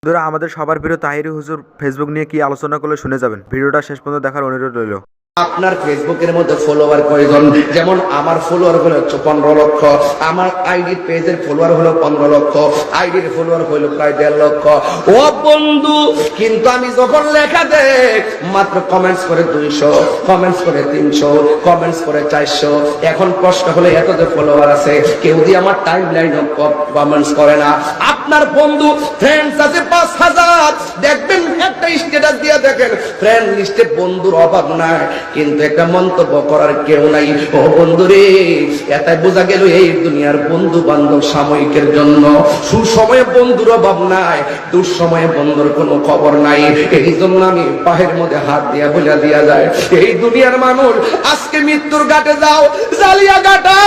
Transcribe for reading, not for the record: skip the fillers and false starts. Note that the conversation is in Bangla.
বন্ধুরা, আমাদের সবার প্রিয় তাহিরি হুজুর ফেসবুক নিয়ে কি আলোচনা করলে শুনে যাবেন। ভিডিওটা শেষ পর্যন্ত দেখার অনুরোধ রইল। আপনার ফেসবুকের মধ্যে ফলোয়ার কয়জন? যেমন আমার ফলোয়ার হলো 15 লক্ষ, আমার আইডি পেজের ফলোয়ার হলো 15 লক্ষ, আইডির ফলোয়ার হলো প্রায় 1.5 লক্ষ। ও বন্ধু, কিন্তু আমি যখন লেখা দেখ মাত্র কমেন্টস করে 200, কমেন্টস করে 300, কমেন্টস করে 400। এখন প্রশ্ন হলো এত যে ফলোয়ার আছে, কেউ দিয়ে আমার টাইম লাইন কমেন্টস করে না। আপনার বন্ধু ফ্রেন্ডস আছে 5000, দেখবেন একটা স্ট্যাটাস দিয়ে দেখেন ফ্রেন্ড লিস্টে বন্ধুর অভাব নাই, কিন্তু একটা মন্তব্য করার কেউ নাই। ও বন্ধুরে, এটাই বোঝা গেল এই দুনিয়ার বন্ধু বান্ধব সাময়িকের জন্য। সুসময়ে বন্ধুর অভাব নাই, দুঃসময়ে বন্ধুর কোনো খবর নাই। এই জন্য আমি পায়ের মধ্যে হাত দিয়া বলে দিয়া যায়, এই দুনিয়ার মানুষ আজকে মৃত্যুর ঘাটে যাও, জালিয়া ঘাটা